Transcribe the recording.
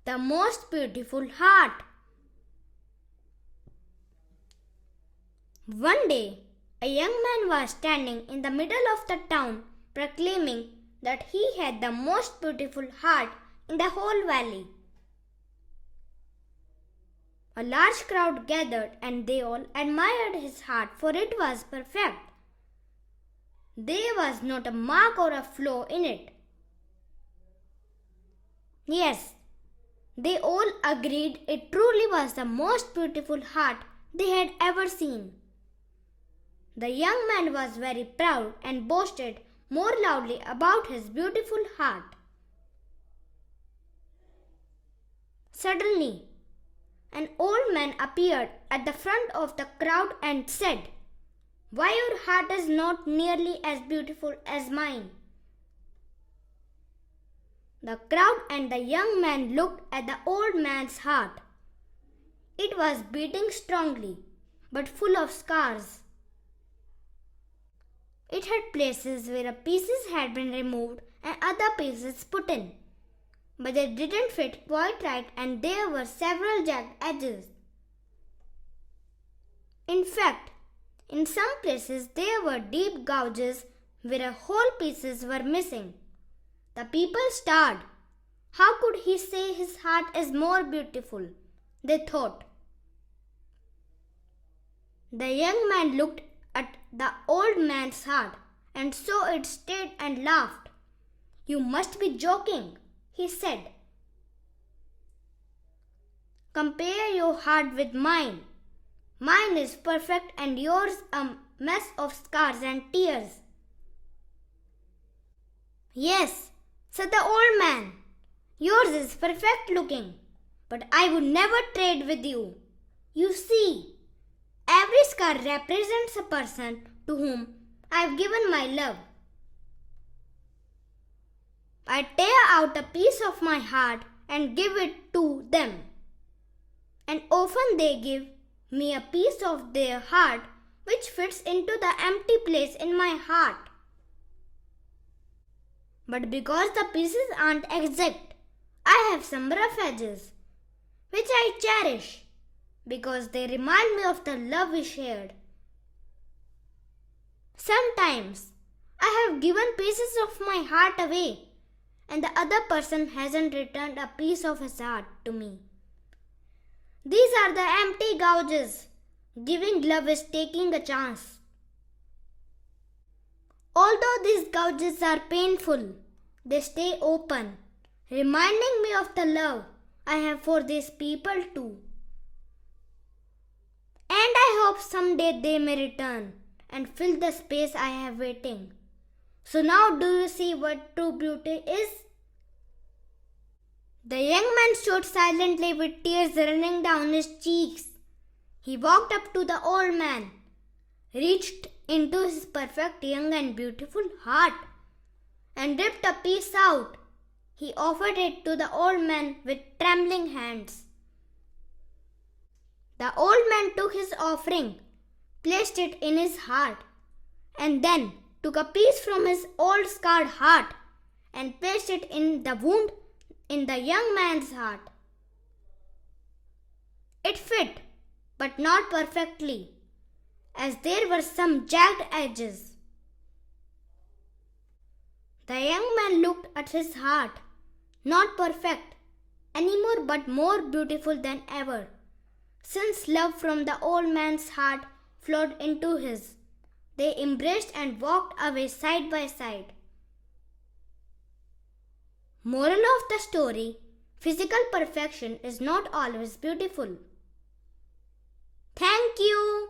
the most beautiful heart. One day, a young man was standing in the middle of the town proclaiming that he had the most beautiful heart in the whole valley. A large crowd gathered and they all admired his heart, for it was perfect. There was not a mark or a flaw in it. Yes, they all agreed it truly was the most beautiful heart they had ever seen. The young man was very proud and boasted more loudly about his beautiful heart. Suddenly, an old man appeared at the front of the crowd and said, "Why, your heart is not nearly as beautiful as mine." The crowd and the young man looked at the old man's heart. It was beating strongly, but full of scars. It had places where pieces had been removed and other pieces put in, but they didn't fit quite right and there were several jagged edges. In fact, in some places there were deep gouges where whole pieces were missing. The people stared. How could he say his heart is more beautiful? They thought. The young man looked at the old man's heart and saw it stayed and laughed. "You must be joking," he said. "Compare your heart with mine. Mine is perfect and yours a mess of scars and tears." "Yes," said the old man, "yours is perfect looking, but I would never trade with you. You see, every scar represents a person to whom I have given my love. I tear out a piece of my heart and give it to them, and often they give me a piece of their heart which fits into the empty place in my heart. But because the pieces aren't exact, I have some rough edges, which I cherish because they remind me of the love we shared. Sometimes I have given pieces of my heart away, and the other person hasn't returned a piece of his heart to me. These are the empty gouges. Giving love is taking a chance. Although these gouges are painful, they stay open, reminding me of the love I have for these people too. And I hope someday they may return and fill the space I have waiting. So now do you see what true beauty is?" The young man stood silently with tears running down his cheeks. He walked up to the old man, reached into his perfect young and beautiful heart, and ripped a piece out. He offered it to the old man with trembling hands. The old man took his offering, placed it in his heart, and then took a piece from his old scarred heart and placed it in the wound in the young man's heart. It fit, but not perfectly, as there were some jagged edges. The young man looked at his heart, not perfect anymore but more beautiful than ever, since love from the old man's heart flowed into his. They embraced and walked away side by side. Moral of the story: physical perfection is not always beautiful. Thank you.